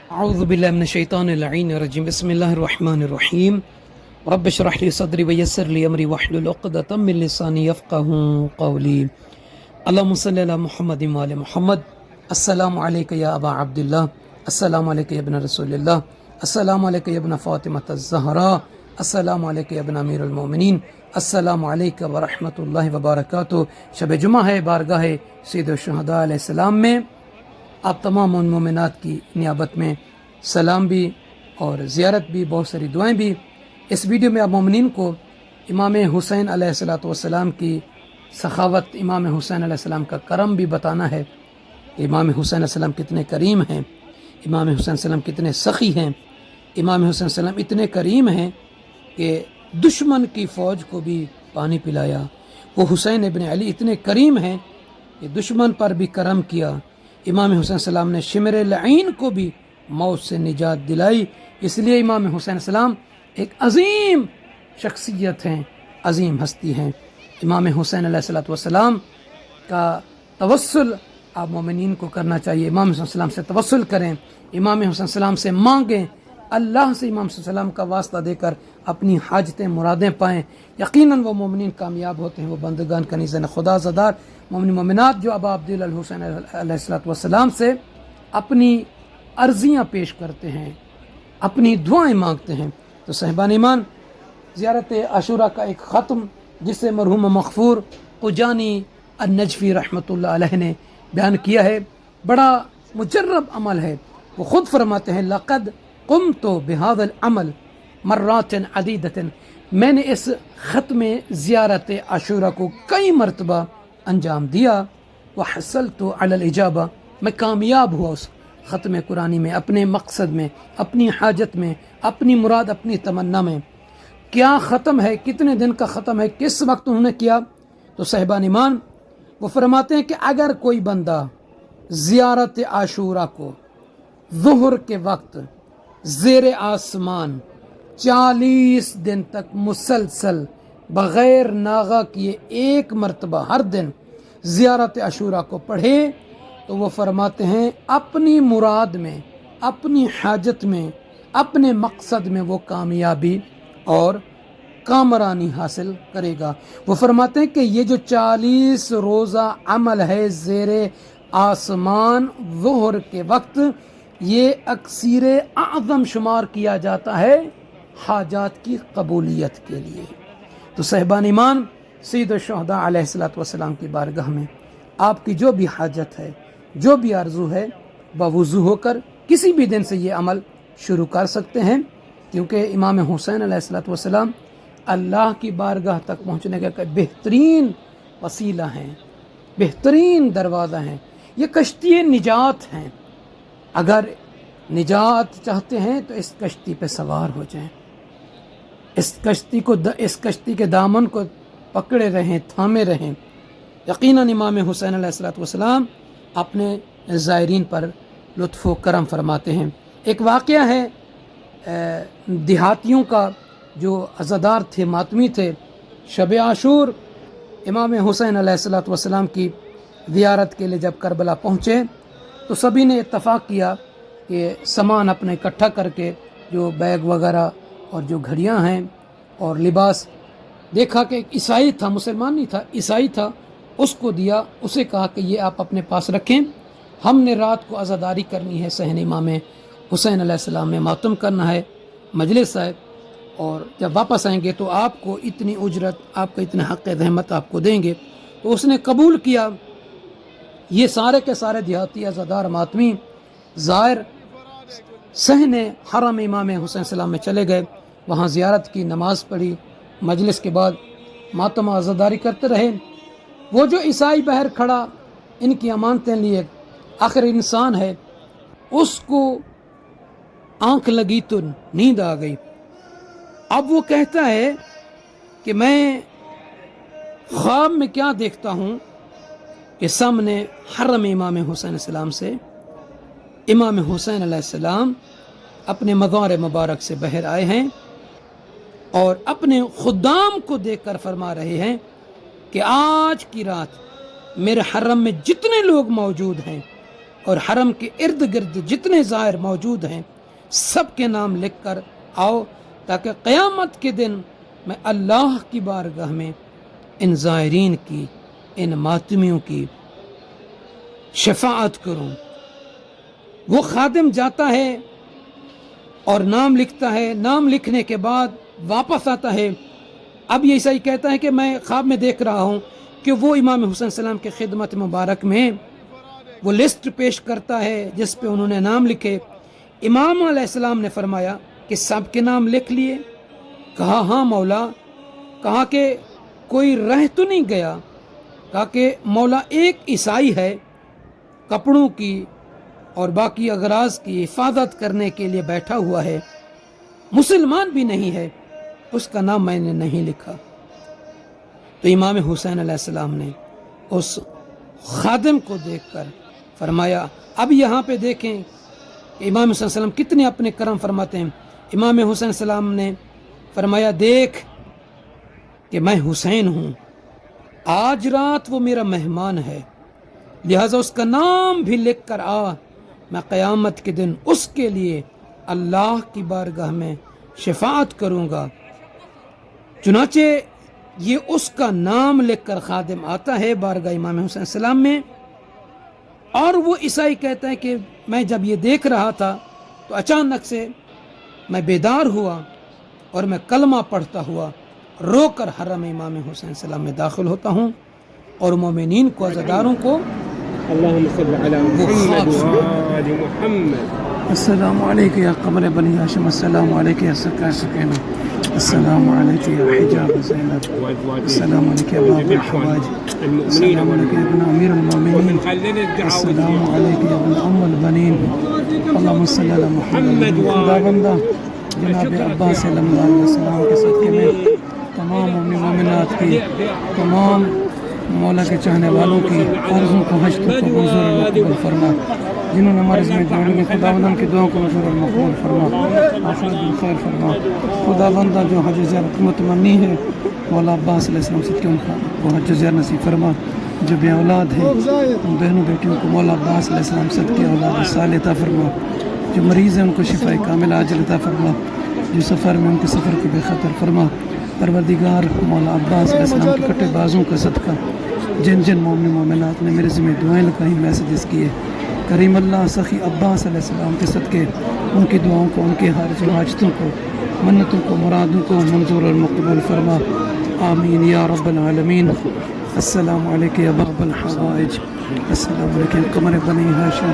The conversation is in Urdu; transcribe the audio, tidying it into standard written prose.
أعوذ بالله من الشيطان اللعين الرجيم بسم الله الرحمن الرحيم رب اشرح لي صدري ويسر لي أمري واحلل عقدة من لساني يفقهوا قولي اللهم صل على محمد وآل محمد السلام عليك يا أبا عبد الله السلام عليك يا ابن رسول الله السلام عليك يا ابن فاطمة الزهراء السلام عليك يا ابن أمير المؤمنين السلام عليك ورحمة الله وبركاته شب جمعہ ہے بارگاہ سید الشہداء علیہ السلام میں آپ تمام ان مومنات کی نیابت میں سلام بھی اور زیارت بھی، بہت ساری دعائیں بھی۔ اس ویڈیو میں آپ مومنین کو امام حسین علیہ السلام کی سخاوت، امام حسین علیہ السلام کا کرم بھی بتانا ہے کہ امام حسین علیہ السلام کتنے کریم ہیں، امام حسین علیہ السلام کتنے سخی ہیں، امام حسین علیہ السلام اتنے کریم ہیں کہ دشمن کی فوج کو بھی پانی پلایا۔ وہ حسین ابن علی اتنے کریم ہیں کہ دشمن پر بھی کرم کیا۔ امام حسین السلام نے شمر لعین کو بھی موت سے نجات دلائی۔ اس لیے امام حسین السلام ایک عظیم شخصیت ہیں، عظیم ہستی ہیں۔ امام حسین علیہ السلام کا توسل آپ مومنین کو کرنا چاہیے۔ امام حسین السلام سے توسل کریں، امام حسین السلام سے مانگیں، اللہ سے امام حسین السلام کا واسطہ دے کر اپنی حاجتیں مرادیں پائیں۔ یقیناً وہ مومنین کامیاب ہوتے ہیں، وہ بندگان کنیزان خدا زدار مومن مومنات جو ابا عبداللہ الحسین علیہ السلام سے اپنی عرضیاں پیش کرتے ہیں، اپنی دعائیں مانگتے ہیں۔ تو صاحبان ایمان، زیارت عاشوراء کا ایک ختم جسے مرحوم مغفور قجانی النجفی رحمۃ اللہ علیہ نے بیان کیا ہے، بڑا مجرب عمل ہے۔ وہ خود فرماتے ہیں لقد قمت بهذا العمل مرات عدیدۃ، میں نے اس ختم زیارت عاشوراء کو کئی مرتبہ انجام دیا۔ وحصلت علی الاجابہ، میں کامیاب ہوا اس ختم قرآنی میں، اپنے مقصد میں، اپنی حاجت میں، اپنی مراد، اپنی تمنا میں۔ کیا ختم ہے، کتنے دن کا ختم ہے، کس وقت انہوں نے کیا؟ تو صاحبان ایمان، وہ فرماتے ہیں کہ اگر کوئی بندہ زیارت عاشوراء کو ظہر کے وقت زیر آسمان 40 دن تک مسلسل بغیر ناغہ کیے ایک مرتبہ ہر دن زیارت عاشوراء کو پڑھے تو وہ فرماتے ہیں اپنی مراد میں، اپنی حاجت میں، اپنے مقصد میں وہ کامیابی اور کامرانی حاصل کرے گا۔ وہ فرماتے ہیں کہ یہ جو 40 روزہ عمل ہے زیر آسمان ظہر کے وقت، یہ اکثیر اعظم شمار کیا جاتا ہے حاجات کی قبولیت کے لیے۔ تو صاحبان ایمان، سید الشہداء علیہ السلام کی بارگاہ میں آپ کی جو بھی حاجت ہے، جو بھی آرزو ہے، بوضو ہو کر کسی بھی دن سے یہ عمل شروع کر سکتے ہیں، کیونکہ امام حسین علیہ السلام اللہ کی بارگاہ تک پہنچنے کا بہترین وسیلہ ہیں، بہترین دروازہ ہیں، یہ کشتی نجات ہیں۔ اگر نجات چاہتے ہیں تو اس کشتی پہ سوار ہو جائیں، اس کشتی کے دامن کو پکڑے رہیں، تھامے رہیں۔ یقیناً امام حسین علیہ السلام اپنے زائرین پر لطف و کرم فرماتے ہیں۔ ایک واقعہ ہے دیہاتیوں کا جو عزادار تھے، ماتمی تھے، شب عاشور امام حسین علیہ السلام کی زیارت کے لیے جب کربلا پہنچے تو سبھی نے اتفاق کیا کہ سامان اپنے اکٹھا کر کے، جو بیگ وغیرہ اور جو گھڑیاں ہیں اور لباس، دیکھا کہ ایک عیسائی تھا، مسلمان نہیں تھا، عیسائی تھا، اس کو دیا۔ اسے کہا کہ یہ آپ اپنے پاس رکھیں، ہم نے رات کو عزاداری کرنی ہے، صحن امام حسین علیہ السلام میں ماتم کرنا ہے، مجلس ہے، اور جب واپس آئیں گے تو آپ کو اتنی اجرت، آپ کا اتنا حق رحمت آپ کو دیں گے۔ تو اس نے قبول کیا۔ یہ سارے کے سارے دیہاتی عزادار ماتمی زائر صحن حرم امام حسین السلام میں چلے گئے، وہاں زیارت کی، نماز پڑھی، مجلس کے بعد ماتم عزاداری کرتے رہے۔ وہ جو عیسائی باہر کھڑا ان کی امانتیں لیے، آخر انسان ہے، اس کو آنکھ لگی تو نیند آ گئی۔ اب وہ کہتا ہے کہ میں خواب میں کیا دیکھتا ہوں کہ سامنے حرم امام حسین السلام سے امام حسین علیہ السلام اپنے مزار مبارک سے باہر آئے ہیں اور اپنے خدام کو دیکھ کر فرما رہے ہیں کہ آج کی رات میرے حرم میں جتنے لوگ موجود ہیں اور حرم کے ارد گرد جتنے زائر موجود ہیں سب کے نام لکھ کر آؤ، تاکہ قیامت کے دن میں اللہ کی بارگاہ میں ان زائرین کی، ان ماتمیوں کی شفاعت کروں۔ وہ خادم جاتا ہے اور نام لکھتا ہے، نام لکھنے کے بعد واپس آتا ہے۔ اب یہ عیسائی کہتا ہے کہ میں خواب میں دیکھ رہا ہوں کہ وہ امام حسین السلام کے خدمت مبارک میں وہ لسٹ پیش کرتا ہے جس پہ انہوں نے نام لکھے۔ امام علیہ السلام نے فرمایا کہ سب کے نام لکھ لیے؟ کہا ہاں مولا۔ کہا کہ کوئی رہ تو نہیں گیا؟ کہا کہ مولا ایک عیسائی ہے، کپڑوں کی اور باقی اغراض کی حفاظت کرنے کے لیے بیٹھا ہوا ہے، مسلمان بھی نہیں ہے، اس کا نام میں نے نہیں لکھا۔ تو امام حسین علیہ السلام نے اس خادم کو دیکھ کر فرمایا، اب یہاں پہ دیکھیں کہ امام حسین السلام کتنے اپنے کرم فرماتے ہیں۔ امام حسین السلام نے فرمایا دیکھ کہ میں حسین ہوں، آج رات وہ میرا مہمان ہے، لہٰذا اس کا نام بھی لکھ کر آ، میں قیامت کے دن اس کے لیے اللہ کی بارگاہ میں شفاعت کروں گا۔ چنانچہ یہ اس کا نام لکھ کر خادم آتا ہے بارگاہ امام حسین السلام میں، اور وہ عیسائی کہتا ہے کہ میں جب یہ دیکھ رہا تھا تو اچانک سے میں بیدار ہوا اور میں کلمہ پڑھتا ہوا رو کر حرم امام حسین السلام میں داخل ہوتا ہوں اور مومنین کو، عزاداروں کو اللهم صل على محمد وآل محمد۔ السلام علیکم یا قمر بنی ہاشم، السلام علیکم یا سکر سکینہ، السلام علیکم یا حجاب زینب، السلام علیکم یا باب الحواج، السلام علیکم یا ابن امیر المومنین، السلام علیکم یا ابن ام البنین، اللہم صلی علی محمد۔ خدا بندہ جناب عباس صلی اللہ علیہ وسلم کے صدقے میں تمام مومن مومنات کی، تمام مولا کے چاہنے والوں کی عرضوں کو حج کو منظور اور مقبول فرما، جنہوں نے ہمارے میں جوڑے میں خدا بندہ کی دعاؤں کو منظور اور مقبول فرما، آخرت بالخیر فرما۔ خدا بندہ جو حج زیارت متمنی ہے مولا عباس علیہ السلام صدقے ان کا وہ حج زیارت نصیب فرما، جو بے اولاد ہے ان بہنوں بیٹیوں کو مولا عباس علیہ السلام صدقے اولاد صالح عطا فرما، جو مریض ہیں ان کو شفاء کامل عاجل عطا فرما، جو سفر میں ان کے سفر کو بے خطر فرما۔ پروردگار مولا عباس علیہ السلام کے کٹے بازوں کا صدقہ جن جن مومن مومنات نے میرے ذمہ دعائیں لکھائیں، میسیجز کیے، کریم اللہ سخی عباس علیہ السلام کے صدقے ان کی دعاؤں کو، ان کے حاجت و حاجتوں کو، منتوں کو، مرادوں کو منظور اور مقبول فرما، آمین یا رب العالمین۔ السلام علیکم یا باب الحوائج، السلام علیکم قمر بنی ہاشم،